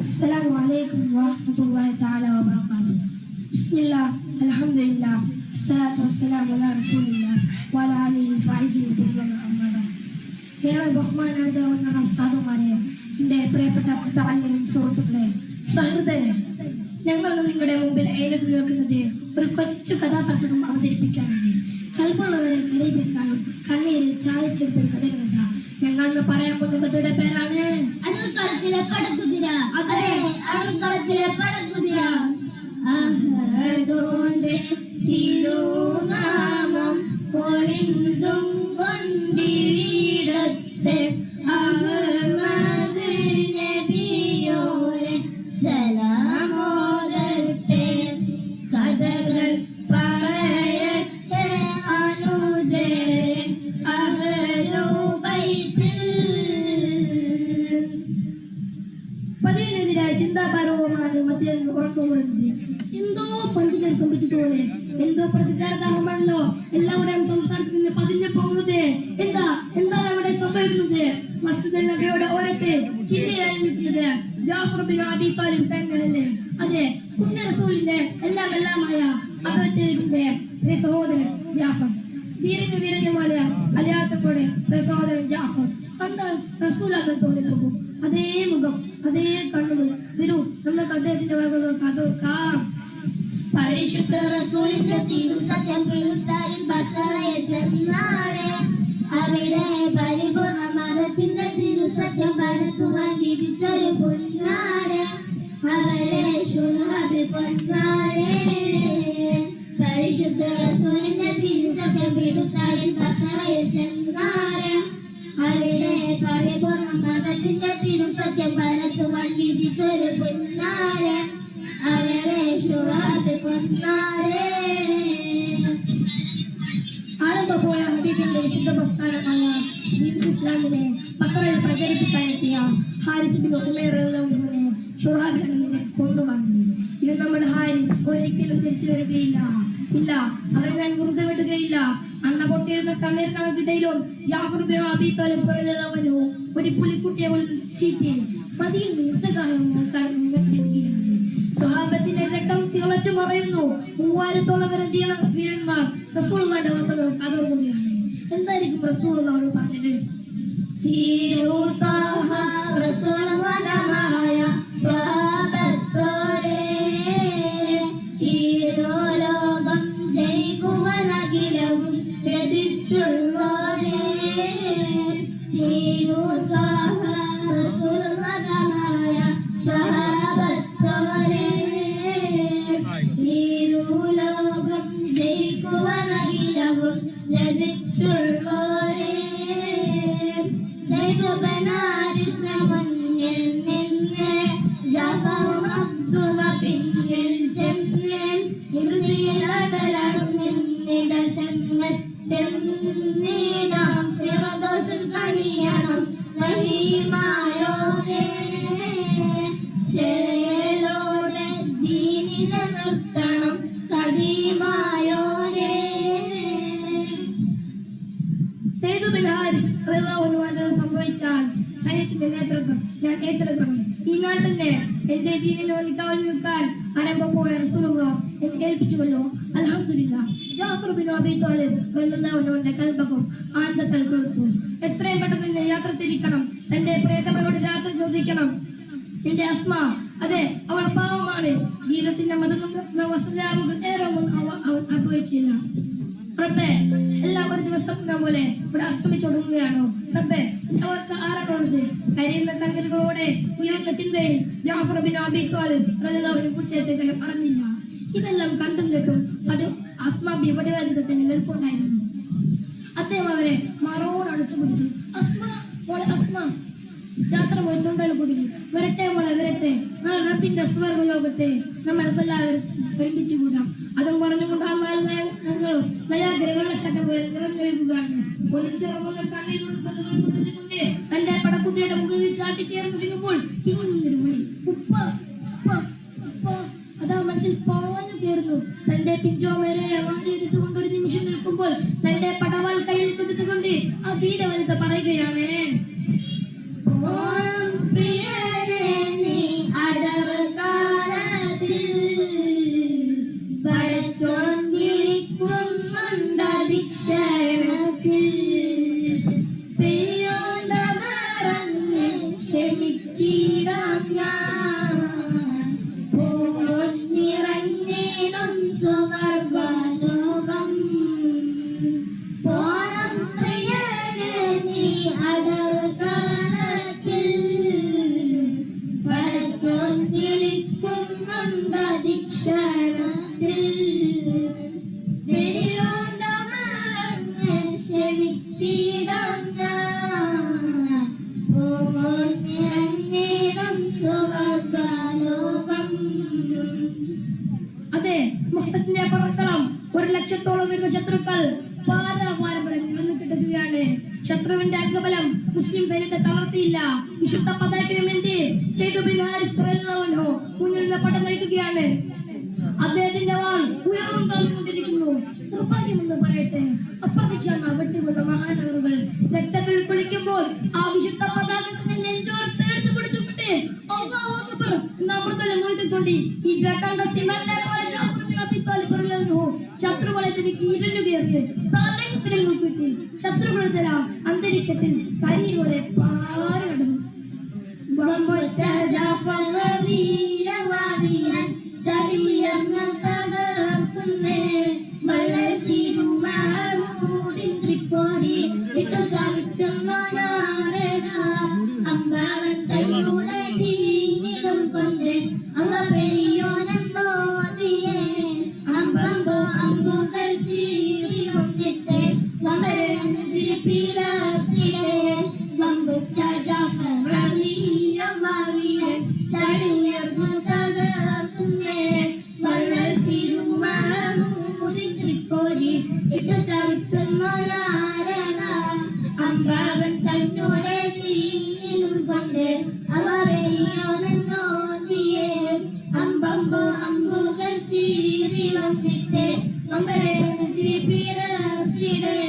السلام عليكم ورحمة الله تعالى وبركاته. بسم الله الحمد لله الصلاة والسلام على رسول الله وعلى آله الفائزين بالله أما بعد. ഏറെ ബഹുമാനാദരവുന്ന ഉസ്താദുമാരെ, എൻ്റെ പ്രിയപ്പെട്ട മുത്തഅല്ലിം സുഹൃത്തുക്കളെ, സഹൃദയരെ, ഞങ്ങൾ നിങ്ങളുടെ മുമ്പിൽ എഴുതി നിൽക്കുന്നത് ഒരു കൊച്ചു കഥാപ്രസംഗം അവതരിപ്പിക്കാനാണ്. കൽപ്പുള്ളവരെ കരയിപ്പിക്കാനും കണ്ണീരിൽ ചാലിച്ചെടുത്തൊരു കഥകഥ. ഞങ്ങൾ ഇന്ന് പറയാൻ പോകുന്ന കഥയുടെ പേരാണ് അണുക്കളത്തിലെ പടക്കുതിര. അതെ, അണുക്കളത്തിലെ പടക്കുതിര. അഹദോന്റെ തിരുനാമം പൊളിന്തും കൊണ്ടിവിടത്തെ അഹ്മദ് നബിയോരെ സലാമോദട്ടെ. കഥകൾ പറയട്ടെ അനുജരൻ പതിവിനെതിരായ ചിന്താപരവുമാണ് മധ്യ ഉറക്കമുള്ളത്. എന്തോ പണ്ടികൾ സംഭവിച്ചതുപോലെ, എന്തോ പ്രതികാരമാണല്ലോ എല്ലാവരും സംസാരിച്ച് പതിഞ്ഞു പോകുന്നത്. എന്താണ് അവിടെ സംഭവിക്കുന്നത്? മസ്ജിദ് നബിയുടെ ഓരത്തെ ചിന്തയായി നിൽക്കുന്നത് ജാഫർ ബിൻ അബീ താലിബ് തന്നെയല്ലേ? അതെ, പുണ്യ റസൂലിന്റെ എല്ലാമായ അബൂതലിബിന്റെ സഹോദരൻ ജാഫർ, ധീരന് വീരന്യമായ അലയാട്ടത്തോടെ സഹോദരൻ ജാഫർ കണ്ടാൽ റസൂലാകാൻ തോന്നിപ്പോകും. അതേ മുഖം, അതേ കണ്ണുകൾ. വരൂ, നമ്മൾക്ക് അദ്ദേഹത്തിന്റെ വാക്കുകൾ കാതോർക്കാം. പരിശുദ്ധ റസൂലിന്റെ തിരുസത്യം പിഴുത്താരിൽ ബസറയെ ചെന്നാരെ, അവിടെ പരിപൂർണ മതത്തിന്റെ തിരുസത്യം പരത്തുവാൻ വിധിച്ചൊരു പൊന്നാരെ, അവരെ ശുൽഹബിൽ പൊന്നാരെ. പരിശുദ്ധ റസൂലിന്റെ തിരുസത്യം പിഴുത്താരിൽ ബസറയെ ചെന്നാരെ, അവിടെ പരിപൂർണ മതത്തിന്റെ തിരുസത്യം പരത്തുവാൻ വിധിച്ചൊരു പൊന്നാരെ, അവരെ ശുൽഹബിൽ പൊന്നാരെ. ആരംഭപ്പോയ ഹദീസിന്റെ വിശുദ്ധ പ്രസ്ഥാനമായ ദീനുൽ ഇസ്ലാമിനെ ബസറയിൽ പ്രചരിപ്പിക്കാനെത്തിയ ഹാരിസ് ബിൻ ഉമൈർ റളിയല്ലാഹുവിനെ ശുൽഹബിൽ കൊണ്ടുവന്നു. ഇത് നമ്മുടെ ഹാരിസ് ഒരിക്കലും തിരിച്ചു വരികയില്ല. അവരെ ഞാൻ വെറുതെ വിടുകയില്ല. അണ്ണ പൊട്ടിയിരുന്ന കണ്ണീർ കണക്കിടയിലും ജാഫർ ബിൻ അബീ താലിബ് റളിയല്ലാഹു ഒരു പുലിക്കുട്ടിയെ വിളിച്ച് ചീറ്റി മദീന യുദ്ധകാലം നടത്തിയിരിക്കുകയാണ്. സ്വഹാബത്തിന്റെ രക്തം തിളച്ചു മറയുന്നു. 3000-ഓളം വീരന്മാർ റസൂലുള്ളാഹിന്റെ വാക്കുകൾ കാതോർക്കുകയാണ്. എന്തായിരിക്കും റസൂലുള്ളാഹി പറഞ്ഞത്? തിരുതാഹ റസൂലുള്ളാഹിയ സ്വഹാബത്തോരെ, ഇരുലോകം ജയിക്കുവാനഖിലവും രതിച്ചുള്ളോരെ. തിരുതാഹ റസൂലുള്ളാഹിയ സ്വഹാബത്തോരെ, ഇരുലോകം ജയിക്കുവാനഖിലവും രതിച്ചുള്ളോരെ. മുന്നിൽ നിന്ന് ജാഫറും അബ്ദുള്ള പിന്നിൽ ചെന്ന് ഇറുതിയിലാടലാടും നിന്നിട ചെന്നിടാം ഫിർദൗസിൽ കനിയണം റഹീമായോരേ. ചേലോടെ ദീനിനെ നിർത്തണം കദീമായോരേ. സെയ്ദ് ബിൻ ഹാരിസ് റളിയല്ലാഹു അൻഹു സംഭവിച്ചാൽ സൈന്യത്തിന്റെ നേതൃത്വം ഞാൻ ഏറ്റെടുക്കണം. ഈ നാൾ തന്നെ എന്റെ ദീനിന് വേണ്ടി കാവൽ നിൽക്കാൻ ആരംഭപ്പോയ റസൂലുള്ളാഹി എന്നെ ഏൽപ്പിച്ചുവല്ലോ. അൽഹംദുലില്ലാഹ്. ജാഫർ ബിൻ അബീ താലിബ് റളിയല്ലാഹു അൻഹുവിന്റെ കൽബകം ആനന്ദത്താൽ കൊടുത്തു. എത്രയും പെട്ടെന്ന് യാത്ര തിരിക്കണം. തന്റെ പ്രിയതമയോട് യാത്ര ചോദിക്കണം. എന്റെ അസ്മ, അതെ, അവൾ പാവമാണ്. ജീവിതത്തിന്റെ മതങ്ങൾ ഏറെ അവൾ അനുഭവിച്ചില്ല. റബ്ബേ, എല്ലാം ഒരു ദിവസം പോലെ ഇവിടെ അസ്തമിച്ചൊടുങ്ങുകയാണോ? റബ്ബേ, അവർക്ക് ആരാണുള്ളത്? കരയുന്ന കണ്ണുകളോടെ ഉയർന്ന ചിന്തയിൽ ജാഫർ ബിൻ അബീ താലിബ് റളിയല്ലാഹു അൻഹു കുട്ടിയത്തെ പറഞ്ഞില്ല. ഇതെല്ലാം കണ്ടും കേട്ടും അത് അസ്മ വിപടിവാദിതത്തിൽ തന്നെ നിൽപ്പുണ്ടായിരുന്നു. അദ്ദേഹം അവരെ മാറോട് അടിച്ചു പിടിച്ചു. അസ്മ മോളെ, അസ്മ, യാത്ര മുന്നോട്ടുകൾ കുടുങ്ങി. വരട്ടെ മോളെ, വരട്ടെ. നാളെ റബ്ബിന്റെ സ്വർഗ്ഗലോകത്തെ നമ്മൾ എല്ലാവരും ഒരുമിച്ച് കൂടാം. അതും പറഞ്ഞുകൊണ്ട് ആ ഞങ്ങളും നയാഗര വെള്ളച്ചാട്ടം പോലെ നിറഞ്ഞൊഴുകുകയാണ്. ഒളിച്ചിറങ്ങുന്ന കണ്ണീരോട് തൊട്ടുകൊണ്ട് തന്റെ പടക്കുതിയുടെ മുകളിൽ ചാട്ടിക്കയറുന്നു. പിന്നുമ്പോൾ പിന്നൊരു വിളി, ഉപ്പ ഉപ്പ ഉപ്പ. അതാ മനസ്സിൽ പാഞ്ഞു കയറുന്നു. തന്റെ പിഞ്ചോമരെ വാരിയെടുത്തുകൊണ്ട് നിൽക്കുമ്പോൾ തന്റെ പടവാൾ കയ്യിൽ കൊടുത്തുകൊണ്ട് ആ ധീര വനിത പറയുകയാണ്, ഓണം പ്രിയനെ നീ അടർകാലത്തിൽ പടച്ചോൻ വിളിക്കുന്നുണ്ടതിക്ഷണത്തിൽ പെരിയോന്റെ മറന്ന് ക്ഷമിച്ചിടാം ഞാൻ നിറഞ്ഞിടും സുവർഗലോകം. ഓണം പ്രിയനെ നീ അടർകാലത്തിൽ പടച്ചോൻ വിളിക്കുന്നുണ്ടതിക്ഷണത്തിൽ പെരിയോന്റെ മറന്ന് ക്ഷമിച്ചിടാം ഞാൻ നിറഞ്ഞിടും സുവർഗലോകം. അതെ, മുഹമ്മദിന്റെ പടക്കളം 1,00,000-ഓളം വരുന്ന ശത്രുക്കൾ പാരാവാരം നിലനിന്ന് കിടക്കുകയാണ്. ശത്രുവിന്റെ അംഗബലം മുസ്ലിം സൈന്യത്തെ തളർത്തിയില്ല. വിശുദ്ധ പതാകയുമേന്തി സെയ്ദ് ബിൻ ഹാരിസ് റളിയല്ലാഹു അൻഹു മുന്നിൽ നിന്ന് പട നയിക്കുകയാണ്. അദ്ദേഹത്തിന്റെ വാൾ ഉയർന്നും താഴ്ന്നുകൊണ്ടിരിക്കുന്നു. നിർഭാഗ്യമെന്ന് പറയട്ടെ, അപ്രതീക്ഷിതമായി വെട്ടികൊണ്ട മഹാനഗറുകൾ രക്തത്തിൽ കുളിക്കുമ്പോൾ ആ വിശുദ്ധ പതാകത്തിന്റെ നെഞ്ചോട് തേടിച്ചു പിടിച്ചുകൊണ്ട് അല്ലാഹു അക്ബർ എന്ന അമൃതലം മുഴുകിക്കൊണ്ട് കണ്ട സിമന്റെ പോലെ ജാഫർ ബിൻ അബീ ത്വാലിബ് റളിയല്ലാഹു അൻഹു ശത്രുവലയത്തിലേക്ക് ഇരുളുകയറി താഴേക്ക് നോക്കിയിട്ട് ശത്രുക്കളുടെ അന്തരീക്ഷത്തിൽ കരിയോടെ പാറി നടന്നു. ജാഫർ റളിയല്ലാഹു ചടിയർന്ന് തകർക്കുന്നേ വള്ളത്തിരുമൂടിൻ തൃക്കോടി ഇട്ടു ചവിട്ടുന്നോനാരെടാ അമ്പാവൻ തന്നോടെ ദീനിലും കൊണ്ട് അല്ല പെരിയോനെന്നോതിയേ അമ്പമ്പോ അമ്പുകൾ ചീറി വന്നിട്ട് വമ്പരന്ന് പിളർത്തിടേ വമ്പുറ്റ ജാഫർ റളിയല്ലാഹു ചടിയർന്ന് തകർക്കുന്നേ വള്ളത്തിരുമൂടിൻ തൃക്കോടി ഇട്ടു ചവിട്ടുന്നോനാരെടാ അമ്പാവൻ തന്നോടെ ദീനിലും കൊണ്ട് അല്ല പെരിയോനെന്നോതിയേ അമ്പമ്പോ അമ്പുകൾ ചീറി വന്നിട്ട് വമ്പരന്ന് പിളർത്തിടേ.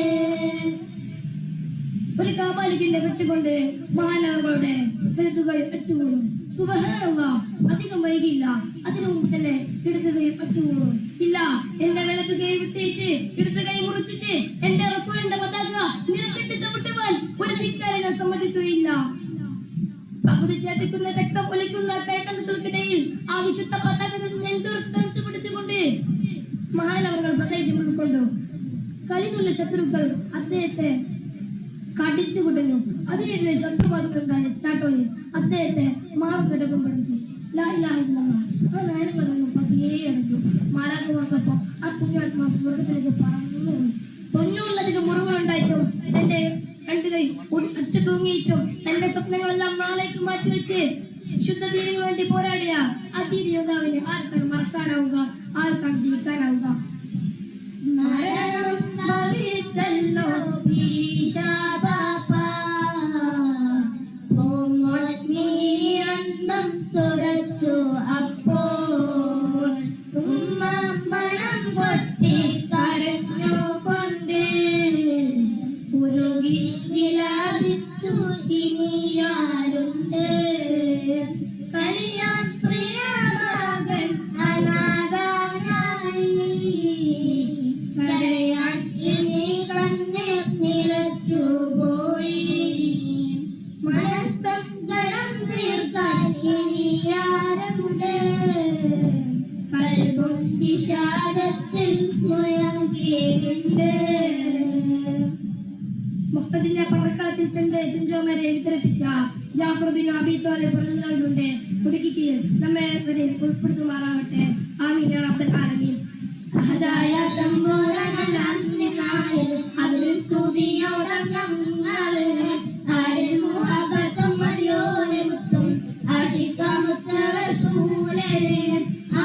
ഒരു കാബാലിക്കിന്റെ വെട്ടുകൊണ്ട് മഹാനഗറുകളുടെ വലുതുകൈ അറ്റുകൂടും. സുബ്ഹാനല്ലാഹ്, അധികം വൈകിയില്ല. അതിനു മുമ്പ് തന്നെ ഇടതുകൈ അറ്റുകൂടും. ഇല്ല, എന്റെ വലതുകൈ വിട്ടേറ്റ് ഇടതുകൈ മുറിച്ചിട്ട് എന്റെ റസൂലിന്റെ പതാക നിലത്തിട്ട് ചവിട്ടുവാൻ ഒരു ധിക്കാരെ ഞാൻ സമ്മതിക്കുകയില്ല. പകുതി ചേർത്തിക്കുന്ന രക്തം ഒലിക്കുന്ന കൈക്കണ്ണുകൾക്കിടയിൽ ആ വിശുദ്ധ പതാക നെഞ്ചുറച്ചു പിടിച്ചുകൊണ്ട് മഹാനഗറുകൾ സദൈര്യം ഉൾക്കൊണ്ടു. കലിതുള്ള ശത്രുക്കൾ അദ്ദേഹത്തെ കടിച്ചു കുടഞ്ഞു. അതിനിടയിൽ ശത്രുപാതകളുണ്ടായ ചാട്ടോളി അദ്ദേഹത്തെ മാറുകിടക്കുമ്പോഴേക്ക് ലാ ഇലാഹ ഇല്ലല്ലാഹ് ആ നേരങ്ങളൊന്നും പതിയെ അടഞ്ഞു. മാലാഖമാർക്കൊപ്പം ആ പുണ്യാത്മാ സ്വർഗത്തിലേക്ക് പറന്നുപോയി. 90-ലധികം മുറിവുകളുണ്ടായിട്ടും തന്റെ രണ്ടു കൈ അറ്റ തൂങ്ങിയിട്ടും തന്റെ സ്വപ്നങ്ങളെല്ലാം നാളേക്ക് മാറ്റിവെച്ച് ശുദ്ധ ദീനിനു വേണ്ടി പോരാടിയ ആ ധീര യോദ്ധാവിനെ ആർക്കാണ് മറക്കാനാവുക, ആർക്കാണ് ജയിക്കാനാവുക? മരണം ഭവിച്ചല്ലോ ഈശാപാപ്പാ ഓമോത്മീരണ്ടം തുടച്ചു അപ്പോൾ ഉമ്മ മനം പൊട്ടി കരഞ്ഞുകൊണ്ട് ഉരുകി വിലാപിച്ചു ഇനിയാരുണ്ട് കരിയാൻ പ്രിയമകൻ അനാഥാനായി കരയാൻ ഇനി കണ്ണീർ നിറച്ചു പോയി മനസ്സങ്കടം തീർക്കാൻ ഇനിയാരുണ്ട് കൽബും വിഷാദത്തിൽ മുഴകിയുണ്ട്. മുഹമ്മദിന്റെ പടക്കളത്തിൽ തന്റെ ചെഞ്ചോമരെ വിതറിപ്പിച്ച ജാഫർ ബിൻ അബീ ത്വാലിബ് റളിയല്ലാഹു അൻഹുവിന്റെ കുടുക്കിക്ക് നമ്മെ വരെ ഉൾപ്പെടുത്തുമാറാവട്ടെ. ആമീൻ യാ റബ്ബൽ ആലമീൻ. ഹദായ തമ്പുരാനെല്ലാം നിന്നായി അവരിൽ സ്തുതിയോടെ ഞങ്ങള് ആരിൽ മുഹബത്തും മതിയോടെ മുത്തും ആശിക്കാമുത്ത് റസൂലരെ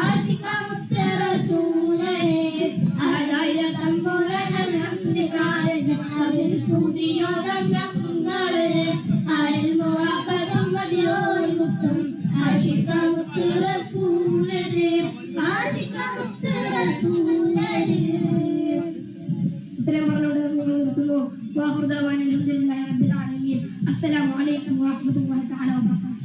ആശിക്കാമുത്ത് റസൂലരെ ഹദായ തമ്പുരാനെല്ലാം നിന്നായി അവരിൽ സ്തുതിയോടെ ഞങ്ങള് ആരിൽ മുഹബത്തും മതിയോടെ മുത്തും ആശിക്കാമുത്ത് റസൂലരെ ആശിക്കാമുത്ത് റസൂലരെ. ഇത്രയും പറഞ്ഞുകൊണ്ട് നിങ്ങൾ നിർത്തുന്നു. വാഹുദാവാൻ അൽഹംദുലില്ലാഹി റബ്ബിൽ ആലമീൻ. അസ്സലാമു അലൈക്കും വറഹ്മത്തുള്ളാഹി തആല വബറകാതുഹു.